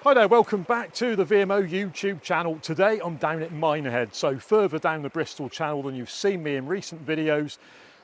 Hi there, welcome back to the VMO YouTube channel. Today I'm down at Minehead, so further down the Bristol Channel than you've seen me in recent videos.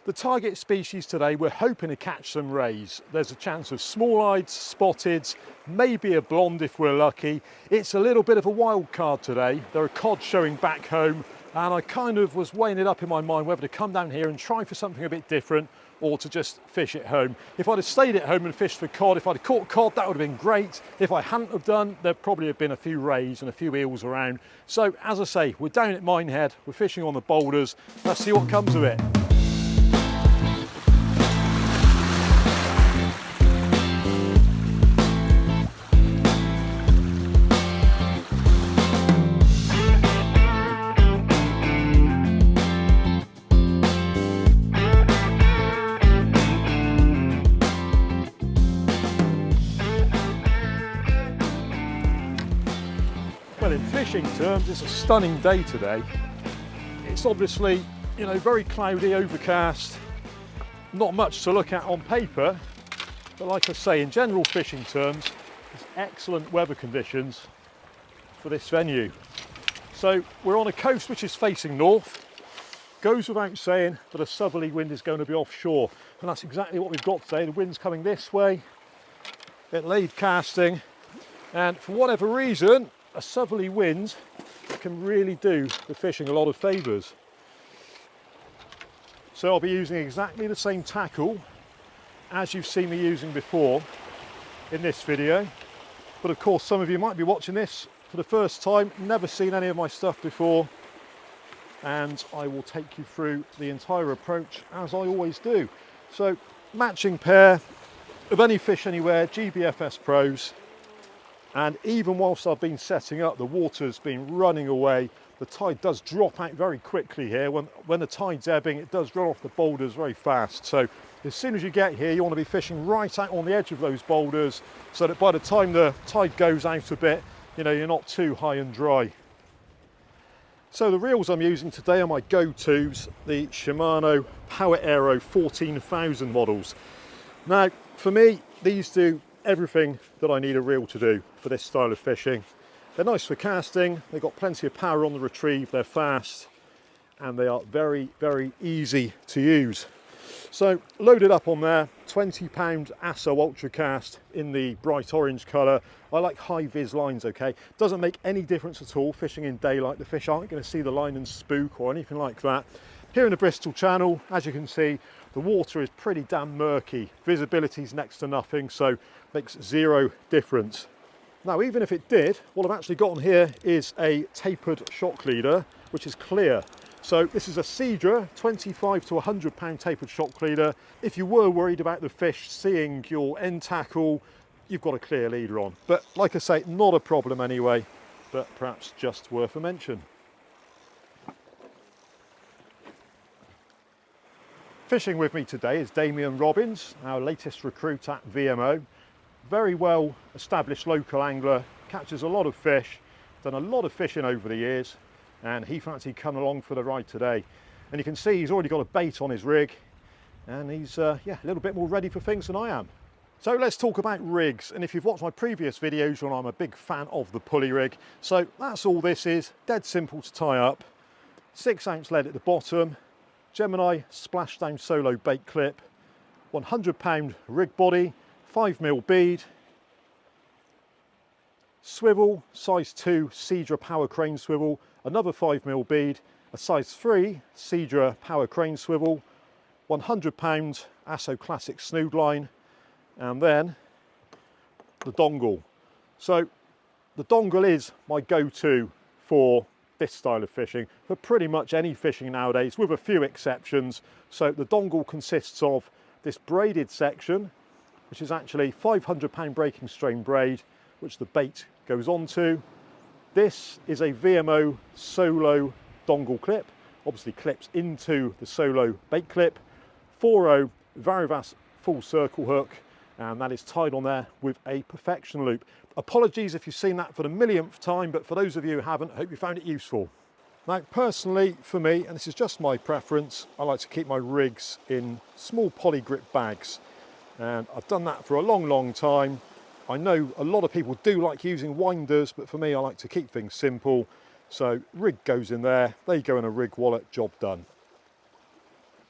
The target species today, we're hoping to catch some rays. There's a chance of small-eyed, spotted, maybe a blonde if we're lucky. It's a little bit of a wild card today. There are cod showing back home, and I kind of was weighing it up in my mind whether to come down here and try for something a bit different or to just fish at home. If I'd have stayed at home and fished for cod, if I'd have caught cod, that would have been great. If I hadn't have done, there'd probably have been a few rays and a few eels around. So as I say, we're down at Minehead, we're fishing on the boulders. Let's see what comes of it. Well, in fishing terms, it's a stunning day today. It's obviously, very cloudy, overcast, not much to look at on paper, but like I say, in general fishing terms, there's excellent weather conditions for this venue. So we're on a coast which is facing north. Goes without saying that a southerly wind is going to be offshore, and that's exactly what we've got today. The wind's coming this way, bit lead casting, and for whatever reason, a southerly wind can really do the fishing a lot of favours. So I'll be using exactly the same tackle as you've seen me using before in this video. But of course, some of you might be watching this for the first time, never seen any of my stuff before, and I will take you through the entire approach as I always do. So, matching pair of Any Fish Anywhere GBFS Pros. And even whilst I've been setting up, the water's been running away. The tide does drop out very quickly here. When the tide's ebbing, it does run off the boulders very fast. So as soon as you get here, you want to be fishing right out on the edge of those boulders so that by the time the tide goes out a bit, you're not too high and dry. So the reels I'm using today are my go-tos, the Shimano Power Aero 14,000 models. Now, for me, these do everything that I need a reel to do for this style of fishing. They're nice for casting, they've got plenty of power on the retrieve, they're fast, and they are very, very easy to use. So loaded up on there, 20-pound Asso Ultracast in the bright orange colour. I like high vis lines, okay? Doesn't make any difference at all fishing in daylight. The fish aren't going to see the line and spook or anything like that. Here in the Bristol Channel, as you can see, the water is pretty damn murky. Visibility is next to nothing, so makes zero difference. Now, even if it did, what I've actually got on here is a tapered shock leader, which is clear. So this is a Cedra 25 to 100 pound tapered shock leader. If you were worried about the fish seeing your end tackle, you've got a clear leader on. But like I say, not a problem anyway, but perhaps just worth a mention. Fishing with me today is Damien Robbins, our latest recruit at VMO. Very well established local angler, catches a lot of fish, done a lot of fishing over the years, and he fancied coming along for the ride today. And you can see he's already got a bait on his rig, and he's a little bit more ready for things than I am. So let's talk about rigs, and if you've watched my previous videos, I'm a big fan of the pulley rig. So that's all this is, dead simple to tie up. 6-ounce lead at the bottom, Gemini splashdown solo bait clip, 100-pound rig body, 5mm bead, swivel, size 2 Cedra power crane swivel, another 5mm bead, a size 3 Cedra power crane swivel, 100-pound Asso Classic snood line, and then the dongle. So the dongle is my go-to for this style of fishing, for pretty much any fishing nowadays, with a few exceptions. So the dongle consists of this braided section, which is actually 500-pound breaking strain braid, which the bait goes onto. This is a VMO solo dongle clip, obviously clips into the solo bait clip, 4.0 Varivas full circle hook, and that is tied on there with a perfection loop. Apologies if you've seen that for the millionth time, but for those of you who haven't, I hope you found it useful. Now, personally, for me, and this is just my preference, I like to keep my rigs in small poly grip bags. And I've done that for a long, long time. I know a lot of people do like using winders, but for me, I like to keep things simple. So rig goes in there, they go in a rig wallet, job done.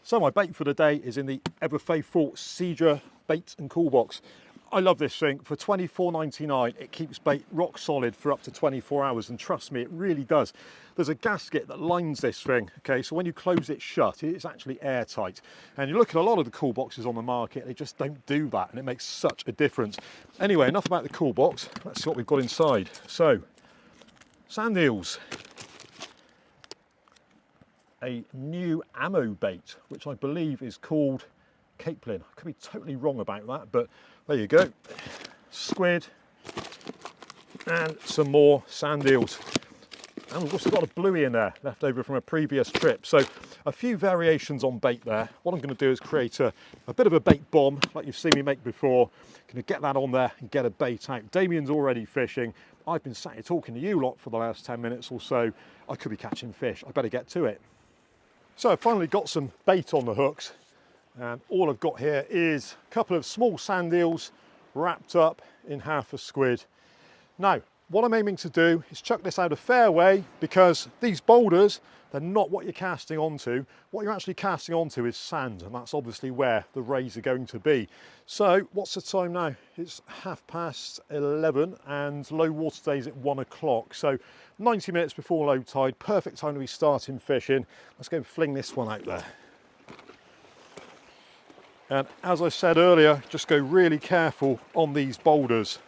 So my bait for the day is in the ever faithful Cedra bait and cool box. I love this thing. For $24.99, it keeps bait rock solid for up to 24 hours, and trust me, it really does. There's a gasket that lines this thing, okay, so when you close it shut, it's actually airtight. And you look at a lot of the cool boxes on the market, they just don't do that, and it makes such a difference. Anyway, enough about the cool box. Let's see what we've got inside. So, sand eels. A new ammo bait, which I believe is called capelin. I could be totally wrong about that, but there you go. Squid and some more sand eels. And we've also got a bluey in there, left over from a previous trip. So a few variations on bait there. What I'm going to do is create a bit of a bait bomb, like you've seen me make before. Going to get that on there and get a bait out. Damien's already fishing. I've been sat here talking to you lot for the last 10 minutes or so. I could be catching fish. I better get to it. So I've finally got some bait on the hooks, and all I've got here is a couple of small sand eels wrapped up in half a squid. Now, what I'm aiming to do is chuck this out a fair way, because these boulders, they're not what you're casting onto. What you're actually casting onto is sand, and that's obviously where the rays are going to be. So what's the time now? It's 11:30 and low water day is at 1 o'clock. So 90 minutes before low tide, perfect time to be starting fishing. Let's go and fling this one out there. And as I said earlier, just go really careful on these boulders,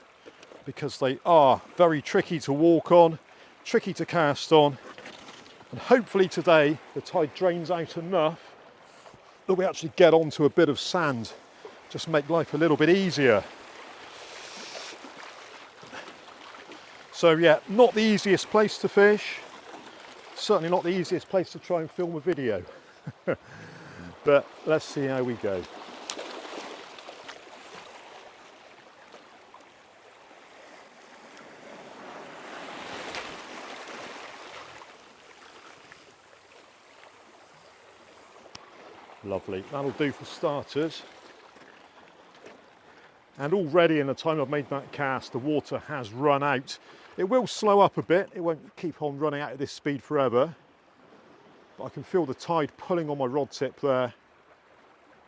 because they are very tricky to walk on, tricky to cast on. And hopefully today the tide drains out enough that we actually get onto a bit of sand, just make life a little bit easier. So yeah, not the easiest place to fish, certainly not the easiest place to try and film a video. But let's see how we go. Lovely, that'll do for starters. And already in the time I've made that cast, the water has run out. It will slow up a bit, it won't keep on running out at this speed forever. But I can feel the tide pulling on my rod tip there.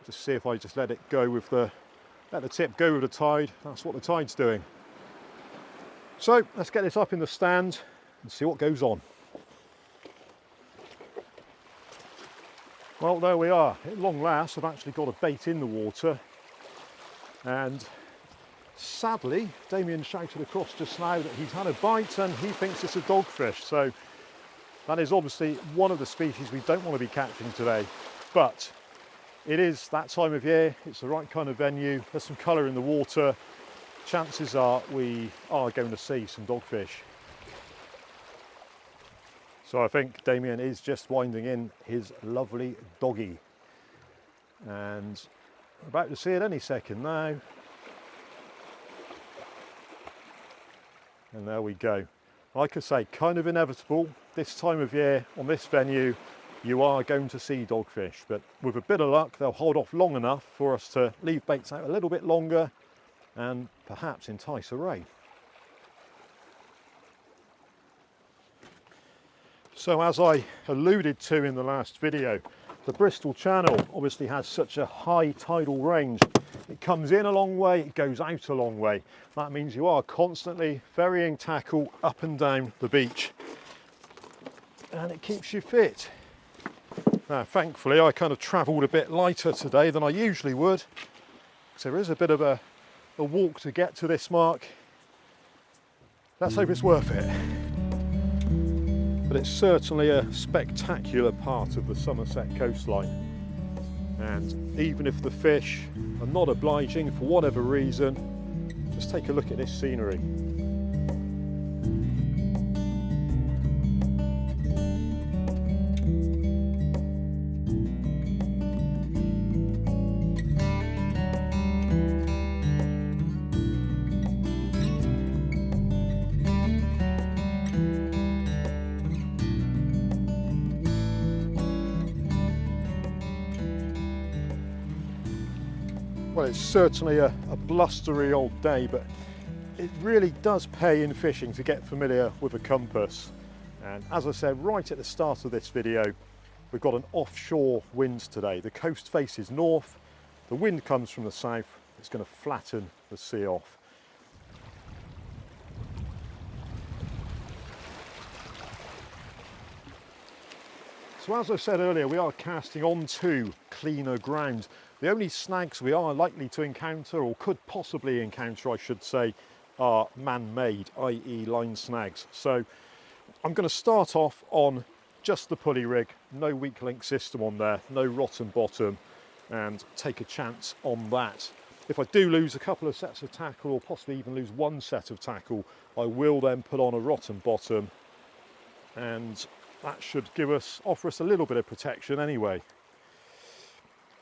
Just see if I just let it go with let the tip go with the tide. That's what the tide's doing. So let's get this up in the stand and see what goes on. Well, there we are. At long last, I've actually got a bait in the water. And sadly, Damien shouted across just now that he's had a bite and he thinks it's a dogfish. So that is obviously one of the species we don't want to be catching today. But it is that time of year. It's the right kind of venue. There's some colour in the water. Chances are we are going to see some dogfish. So I think Damien is just winding in his lovely doggy. And we're about to see it any second now. And there we go. Like I say, kind of inevitable. This time of year on this venue, you are going to see dogfish. But with a bit of luck, they'll hold off long enough for us to leave baits out a little bit longer and perhaps entice a ray. So as I alluded to in the last video, the Bristol Channel obviously has such a high tidal range. It comes in a long way, it goes out a long way. That means you are constantly ferrying tackle up and down the beach. And it keeps you fit. Now, thankfully, I kind of travelled a bit lighter today than I usually would. So there is a bit of a walk to get to this mark. Let's hope it's worth it. But it's certainly a spectacular part of the Somerset coastline. And even if the fish are not obliging for whatever reason, just take a look at this scenery. Well, it's certainly a blustery old day, but it really does pay in fishing to get familiar with a compass. And as I said right at the start of this video, we've got an offshore wind today. The coast faces north, the wind comes from the south, it's going to flatten the sea off. So as I said earlier, we are casting onto cleaner ground. The only snags we are likely to encounter, or could possibly encounter I should say, are man-made, i.e. line snags. So I'm going to start off on just the pulley rig, no weak link system on there, no rotten bottom, and take a chance on that. If I do lose a couple of sets of tackle, or possibly even lose one set of tackle, I will then put on a rotten bottom, and that should offer us a little bit of protection anyway.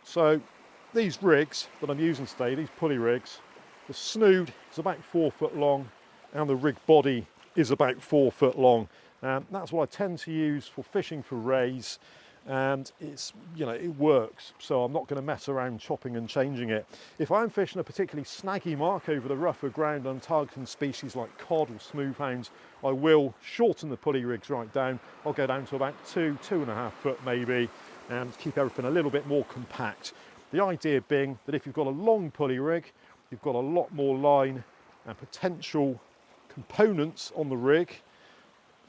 So these rigs that I'm using today, these pulley rigs, the snood is about 4 foot long and the rig body is about 4 foot long. That's what I tend to use for fishing for rays, and it's, you know, it works, so I'm not going to mess around chopping and changing it. If I'm fishing a particularly snaggy mark over the rougher ground and targeting species like cod or smoothhounds, I will shorten the pulley rigs right down. I'll go down to about 2.5 foot maybe, and keep everything a little bit more compact. The idea being that if you've got a long pulley rig, you've got a lot more line and potential components on the rig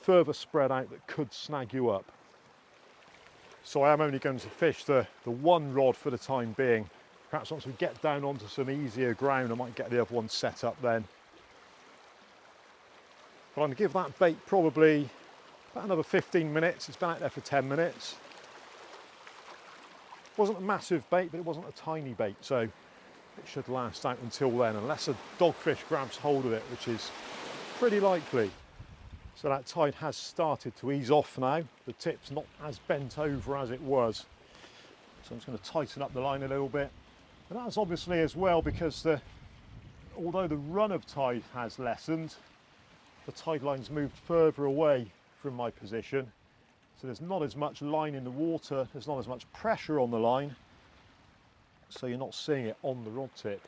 further spread out that could snag you up. So I am only going to fish the one rod for the time being. Perhaps once we get down onto some easier ground, I might get the other one set up then. But I'm going to give that bait probably about another 15 minutes. It's been out there for 10 minutes. It wasn't a massive bait, but it wasn't a tiny bait, so it should last out until then, unless a dogfish grabs hold of it, which is pretty likely. So that tide has started to ease off now. The tip's not as bent over as it was. So I'm just going to tighten up the line a little bit. And that's obviously as well because although the run of tide has lessened, the tide line's moved further away from my position. So there's not as much line in the water, there's not as much pressure on the line. So you're not seeing it on the rod tip.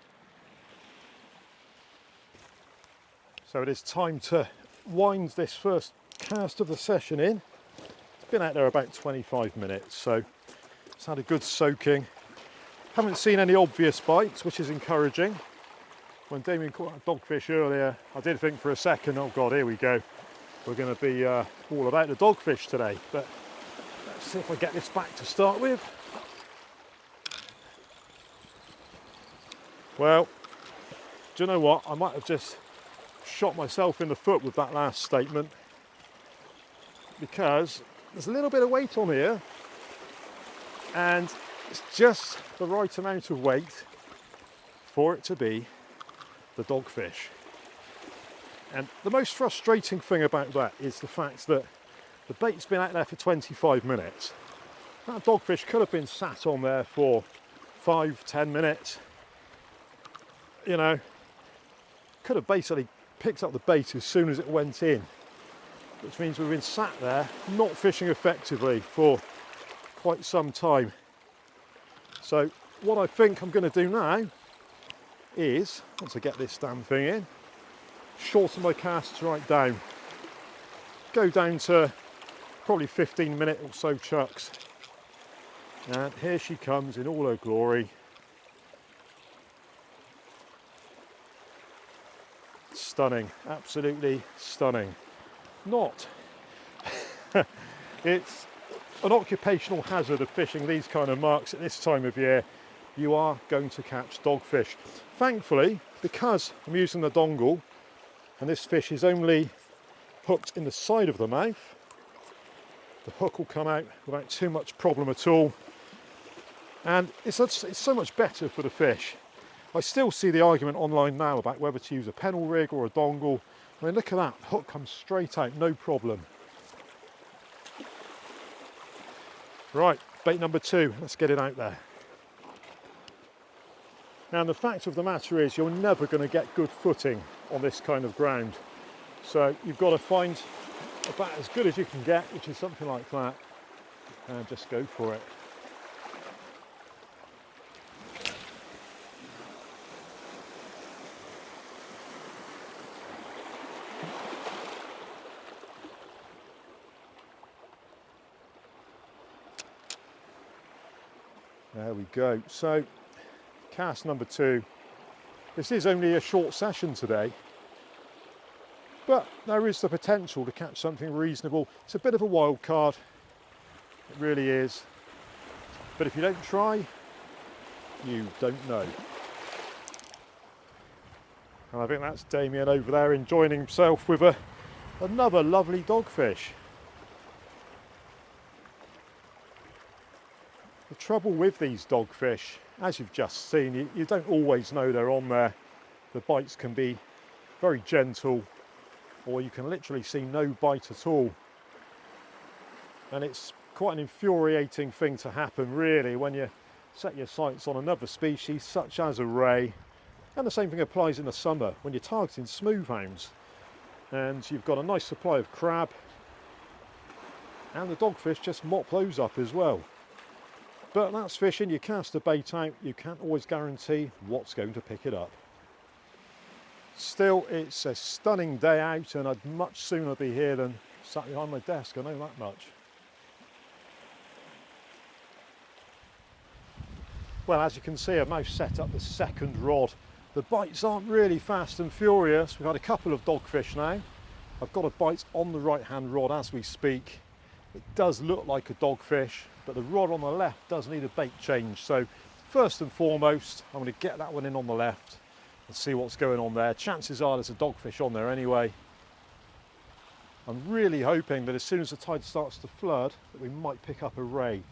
So it is time to wind this first cast of the session in. It's been out there about 25 minutes, so it's had a good soaking. Haven't seen any obvious bites, which is encouraging. When Damien caught that dogfish earlier, I did think for a second, oh God, here we go. We're going to be all about the dogfish today, but let's see if I get this back to start with. Well, do you know what? I might have just shot myself in the foot with that last statement, because there's a little bit of weight on here and it's just the right amount of weight for it to be the dogfish. And the most frustrating thing about that is the fact that the bait's been out there for 25 minutes. That dogfish could have been sat on there for 5-10 minutes, you know, could have basically picked up the bait as soon as it went in, which means we've been sat there not fishing effectively for quite some time. So what I think I'm going to do now is, once I get this damn thing in, shorten my casts right down, go down to probably 15-minute or so chucks, and here she comes in all her glory. Stunning, absolutely stunning. Not. It's an occupational hazard of fishing these kind of marks at this time of year. You are going to catch dogfish. Thankfully, because I'm using the dongle and this fish is only hooked in the side of the mouth, the hook will come out without too much problem at all, and it's so much better for the fish. I still see the argument online now about whether to use a pennel rig or a dongle. I mean, look at that, hook comes straight out, no problem. Right, bait number 2, let's get it out there. Now the fact of the matter is you're never going to get good footing on this kind of ground. So you've got to find about as good as you can get, which is something like that, and just go for it. There we go. So cast number 2. This is only a short session today, but there is the potential to catch something reasonable. It's a bit of a wild card, it really is. But if you don't try, you don't know. And I think that's Damien over there enjoying himself with another lovely dogfish. The trouble with these dogfish, as you've just seen, you don't always know they're on there. The bites can be very gentle, or you can literally see no bite at all. And it's quite an infuriating thing to happen, really, when you set your sights on another species such as a ray. And the same thing applies in the summer when you're targeting smoothhounds and you've got a nice supply of crab, and the dogfish just mop those up as well. But that's fishing. You cast a bait out, you can't always guarantee what's going to pick it up. Still, it's a stunning day out, and I'd much sooner be here than sat behind my desk, I know that much. Well, as you can see, I've now set up the second rod. The bites aren't really fast and furious. We've had a couple of dogfish now. I've got a bite on the right hand rod as we speak. It does look like a dogfish, but the rod on the left does need a bait change. So first and foremost, I'm going to get that one in on the left and see what's going on there. Chances are there's a dogfish on there anyway. I'm really hoping that as soon as the tide starts to flood, that we might pick up a ray.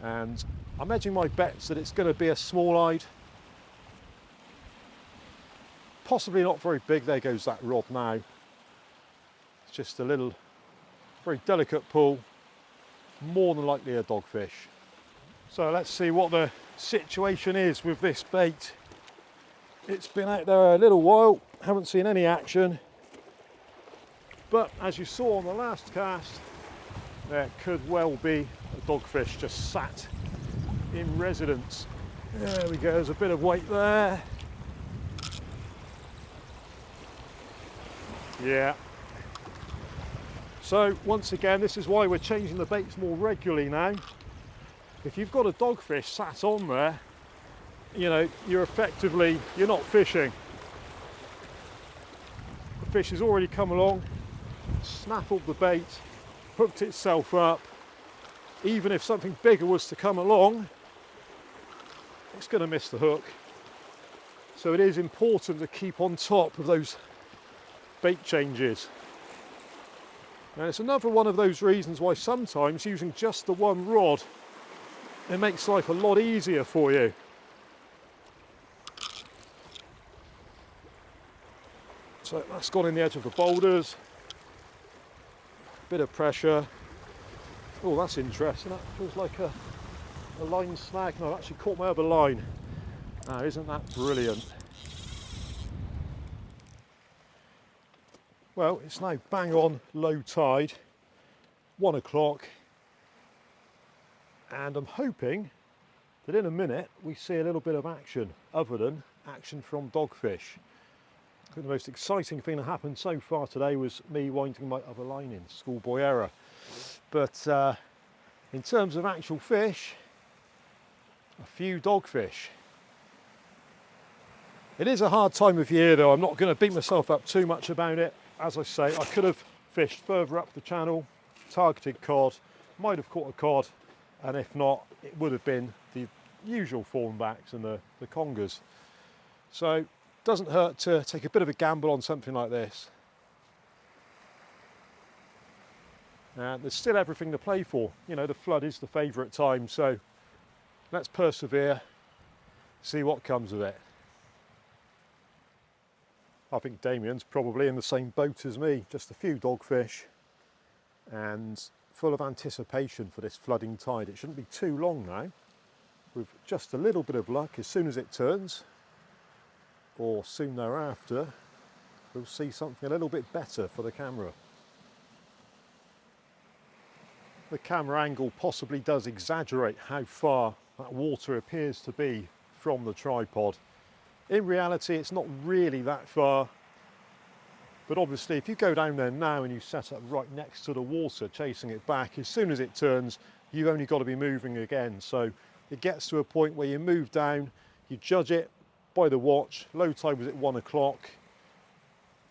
And I'm edging my bets that it's going to be a small-eyed. Possibly not very big. There goes that rod now. It's just a little, very delicate pull. More than likely a dogfish. So let's see what the situation is with this bait. It's been out there a little while, haven't seen any action. But as you saw on the last cast, there could well be a dogfish just sat in residence. There we go, there's a bit of weight there. Yeah. So once again, this is why we're changing the baits more regularly now. If you've got a dogfish sat on there, you know, you're not fishing. The fish has already come along, snaffled the bait, hooked itself up. Even if something bigger was to come along, it's going to miss the hook. So it is important to keep on top of those bait changes. And it's another one of those reasons why sometimes using just the one rod, it makes life a lot easier for you. So that's gone in the edge of the boulders. Bit of pressure. Oh, that's interesting. That feels like a line snag. No, I've actually caught my other line. Now, isn't that brilliant? Well, it's now bang on low tide, 1 o'clock, and I'm hoping that in a minute we see a little bit of action, other than action from dogfish. I think the most exciting thing that happened so far today was me winding my other line in, schoolboy error. But in terms of actual fish, a few dogfish. It is a hard time of year though, I'm not going to beat myself up too much about it. As I say, I could have fished further up the channel, targeted cod, might have caught a cod, and if not, it would have been the usual thornbacks and the congers. So it doesn't hurt to take a bit of a gamble on something like this. And there's still everything to play for. You know, the flood is the favourite time, so let's persevere, see what comes of it. I think Damien's probably in the same boat as me, just a few dogfish and full of anticipation for this flooding tide. It shouldn't be too long now. With just a little bit of luck, as soon as it turns, or soon thereafter, we'll see something a little bit better for the camera. The camera angle possibly does exaggerate how far that water appears to be from the tripod. In reality, it's not really that far, but obviously if you go down there now and you set up right next to the water chasing it back, as soon as it turns, you've only got to be moving again. So it gets to a point where you move down, you judge it by the watch, low tide was at 1 o'clock,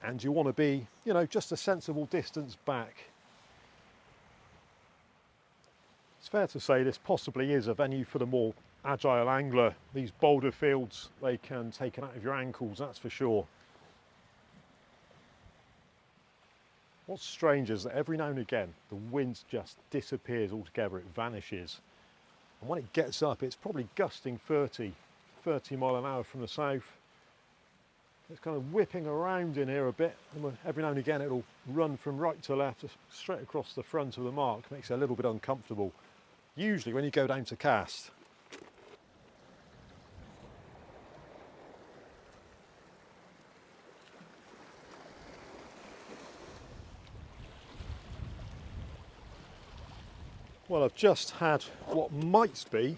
and you want to be, you know, just a sensible distance back. It's fair to say this possibly is a venue for the more agile angler. These boulder fields, they can take it out of your ankles, that's for sure. What's strange is that every now and again the wind just disappears altogether, it vanishes. And when it gets up, it's probably gusting 30 mile an hour from the south. It's kind of whipping around in here a bit, and every now and again it'll run from right to left, straight across the front of the mark. Makes it a little bit uncomfortable, usually when you go down to cast. Well, I've just had what might be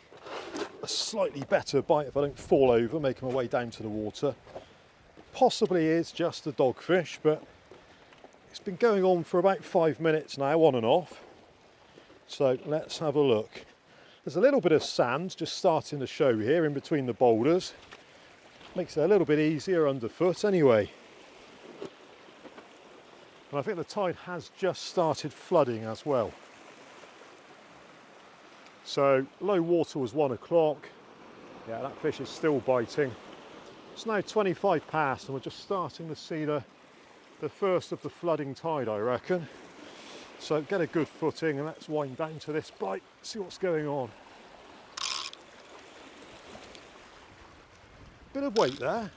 a slightly better bite if I don't fall over making my way down to the water. Possibly is just a dogfish, but it's been going on for about 5 minutes now, on and off. So let's have a look. There's a little bit of sand just starting to show here in between the boulders. Makes it a little bit easier underfoot anyway. And I think the tide has just started flooding as well. So low water was 1 o'clock. Yeah, that fish is still biting. It's now 25 past and we're just starting to see the first of the flooding tide, I reckon. So get a good footing and let's wind down to this bite, see what's going on. Bit of weight there.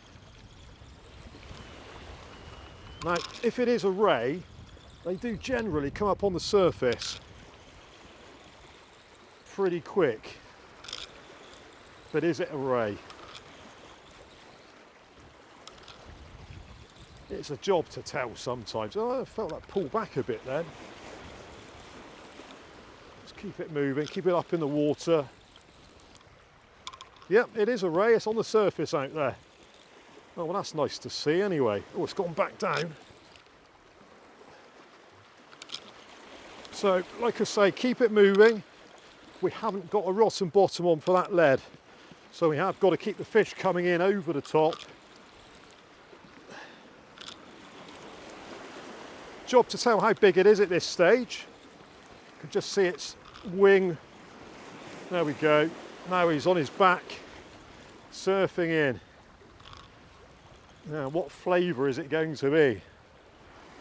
Now, if it is a ray, they do generally come up on the surface pretty quick. But is it a ray? It's a job to tell sometimes. Oh, I felt that pull back a bit then. Let's keep it moving, keep it up in the water. Yep, it is a ray, it's on the surface out there. Oh, well, that's nice to see anyway. Oh, it's gone back down. So, like I say, keep it moving. We haven't got a rotten bottom on for that lead, so we have got to keep the fish coming in over the top. Job to tell how big it is at this stage. You can just see its wing. There we go. Now he's on his back, surfing in. Now, what flavour is it going to be?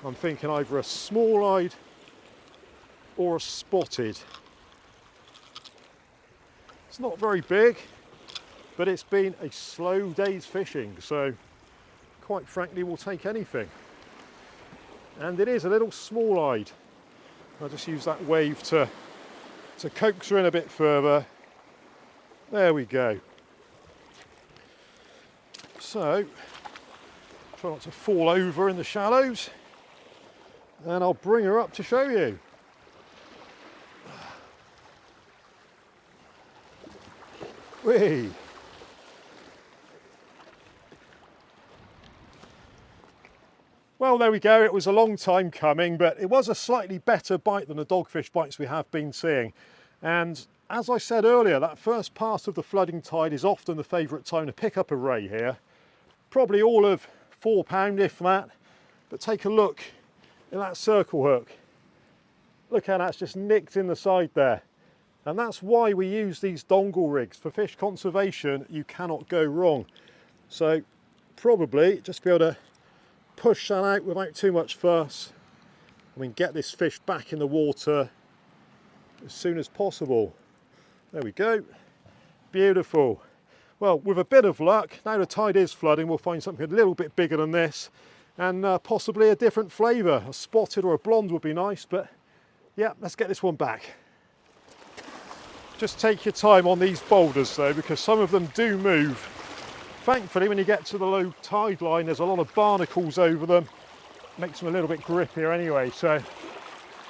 I'm thinking either a small-eyed or a spotted. It's not very big, but it's been a slow day's fishing, so quite frankly we'll take anything. And it is a little small-eyed. I'll just use that wave to coax her in a bit further. There we go. So, try not to fall over in the shallows, and I'll bring her up to show you. Whee! Well, there we go. It was a long time coming, but it was a slightly better bite than the dogfish bites we have been seeing. And as I said earlier, that first pass of the flooding tide is often the favourite time to pick up a ray here. Probably all of £4, if that. But take a look at that circle hook. Look how that's just nicked in the side there. And that's why we use these dongle rigs. For fish conservation, you cannot go wrong. So probably just be able to push that out without too much fuss. I mean, get this fish back in the water as soon as possible. There we go. Beautiful. Well, with a bit of luck, now the tide is flooding, we'll find something a little bit bigger than this and possibly a different flavour. A spotted or a blonde would be nice, but yeah, let's get this one back. Just take your time on these boulders though, because some of them do move. Thankfully, when you get to the low tide line, there's a lot of barnacles over them. Makes them a little bit grippier anyway, so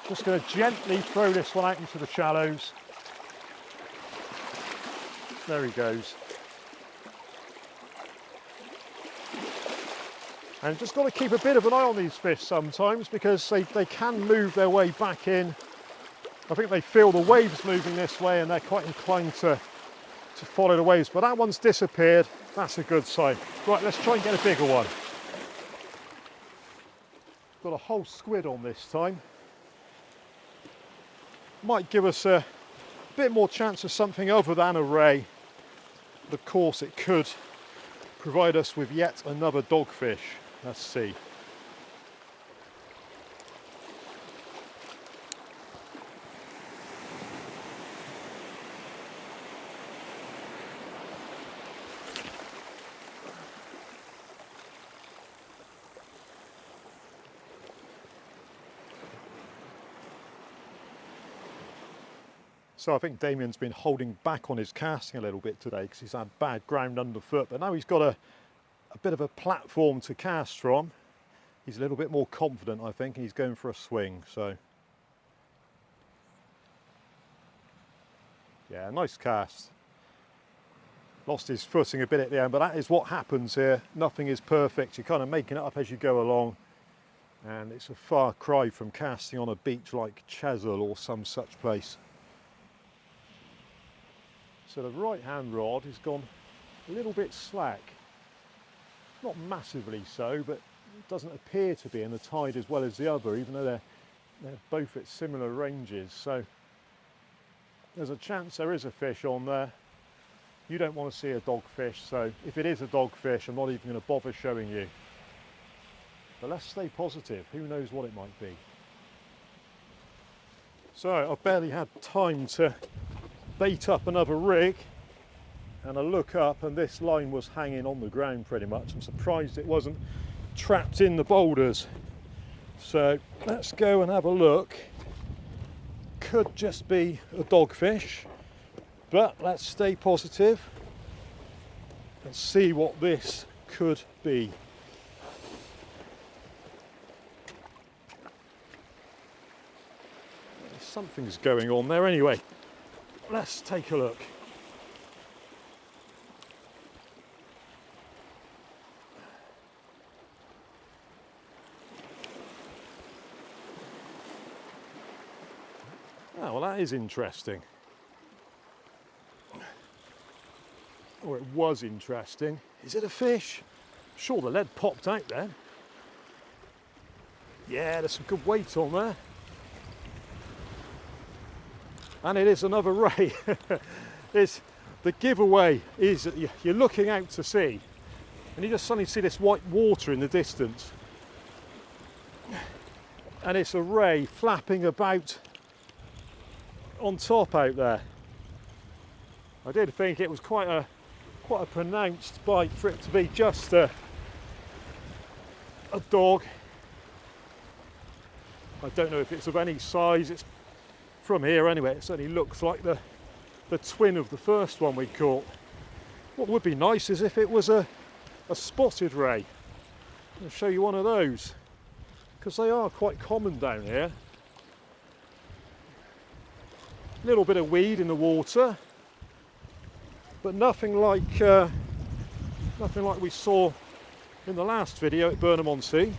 just going to gently throw this one out into the shallows. There he goes. And just got to keep a bit of an eye on these fish sometimes, because they can move their way back in. I think they feel the waves moving this way and they're quite inclined to to follow the waves, but that one's disappeared. That's a good sign. Right, let's try and get a bigger one. Got a whole squid on this time. Might give us a bit more chance of something other than a ray. Of course, it could provide us with yet another dogfish. Let's see. So I think Damien's been holding back on his casting a little bit today because he's had bad ground underfoot, but now he's got a bit of a platform to cast from. He's a little bit more confident, I think, and he's going for a swing. So yeah, nice cast. Lost his footing a bit at the end, but that is what happens here. Nothing is perfect. You're kind of making it up as you go along, and it's a far cry from casting on a beach like Chesil or some such place. So the right hand rod has gone a little bit slack. Not massively so, but it doesn't appear to be in the tide as well as the other, even though they're both at similar ranges. So there's a chance there is a fish on there. You don't want to see a dogfish, so if it is a dogfish, I'm not even going to bother showing you. But let's stay positive. Who knows what it might be. So I've barely had time to bait up another rig, and I look up and this line was hanging on the ground pretty much. I'm surprised it wasn't trapped in the boulders. So let's go and have a look. Could just be a dogfish, but let's stay positive and see what this could be. Something's going on there anyway. Let's take a look. Oh, well, that is interesting. Or it was interesting. Is it a fish? Sure, the lead popped out then. Yeah, there's some good weight on there. And it is another ray. The giveaway is that you're looking out to sea and you just suddenly see this white water in the distance, and it's a ray flapping about on top out there. I did think it was quite a pronounced bite for it to be just a dog. I don't know if it's of any size. It's from here anyway, it certainly looks like the twin of the first one we caught. What would be nice is if it was a spotted ray. I'll show you one of those, because they are quite common down here. A little bit of weed in the water, but nothing like we saw in the last video at Burnham-on-Sea.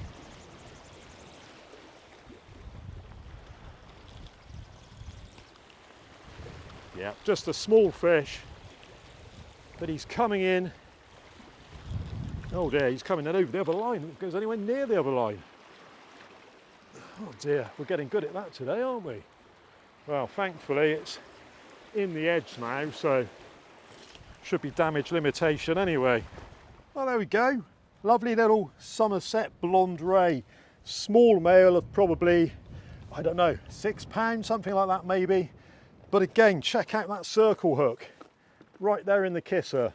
Yeah, just a small fish, but he's coming in. Oh dear, he's coming in over the other line. It goes anywhere near the other line. Oh dear, we're getting good at that today, aren't we? Well, thankfully it's in the edge now, so should be damage limitation anyway. Well, there we go. Lovely little Somerset blonde ray. Small male of probably, I don't know, £6, something like that maybe. But again, check out that circle hook right there in the kisser.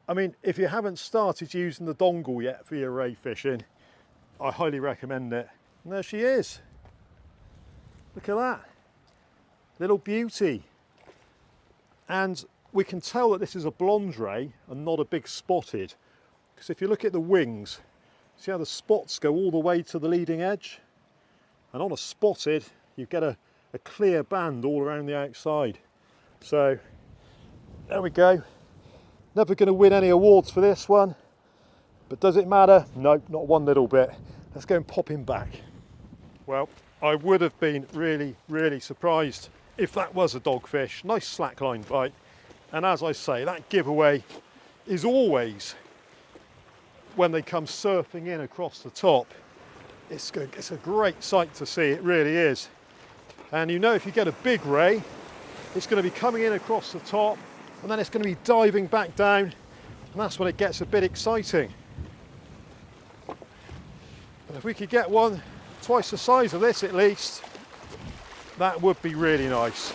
I mean, if you haven't started using the dongle yet for your ray fishing, I highly recommend it. And there she is. Look at that. Little beauty. And we can tell that this is a blonde ray and not a big spotted, because if you look at the wings, see how the spots go all the way to the leading edge? And on a spotted, you get a clear band all around the outside. So there we go. Never going to win any awards for this one, but does it matter? Nope, not one little bit. Let's go and pop him back. Well, I would have been really surprised if that was a dogfish. Nice slackline bite, And as I say, that giveaway is always when they come surfing in across the top. It's a great sight to see, it really is. And you know, if you get a big ray, it's going to be coming in across the top and then it's going to be diving back down, and that's when it gets a bit exciting. But if we could get one twice the size of this at least, that would be really nice.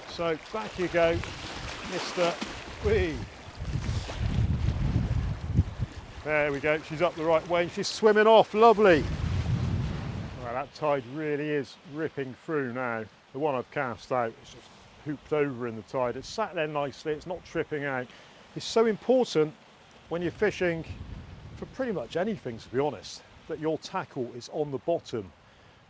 So back you go, Mr. Whee. There we go, she's up the right way and she's swimming off, lovely. Well, that tide really is ripping through now. The one I've cast out is just hooped over in the tide. It's sat there nicely, it's not tripping out. It's so important when you're fishing for pretty much anything, to be honest, that your tackle is on the bottom.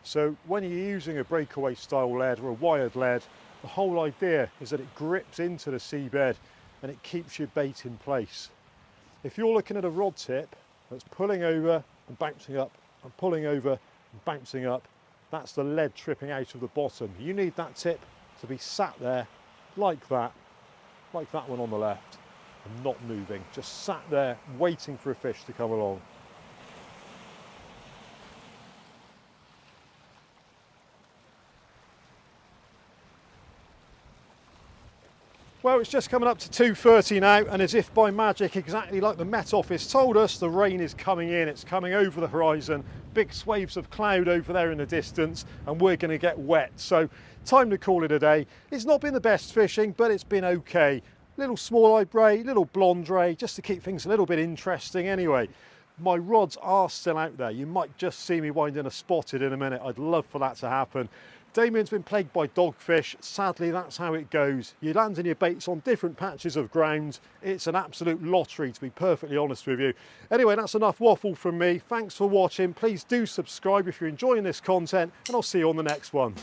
So when you're using a breakaway style lead or a wired lead, the whole idea is that it grips into the seabed and it keeps your bait in place. If you're looking at a rod tip that's pulling over and bouncing up and pulling over and bouncing up, that's the lead tripping out of the bottom. You need that tip to be sat there like that one on the left, and not moving, just sat there waiting for a fish to come along. Well, it's just coming up to 2:30 now, and as if by magic, exactly like the Met Office told us, the rain is coming in, it's coming over the horizon, big swathes of cloud over there in the distance, and we're going to get wet. So time to call it a day. It's not been the best fishing, but it's been okay. Little small-eyed ray, little blonde ray, just to keep things a little bit interesting anyway. My rods are still out there. You might just see me winding a spotted in a minute. I'd love for that to happen. Damien's been plagued by dogfish. Sadly, that's how it goes. You're landing your baits on different patches of ground. It's an absolute lottery, to be perfectly honest with you. Anyway, that's enough waffle from me. Thanks for watching. Please do subscribe if you're enjoying this content, and I'll see you on the next one.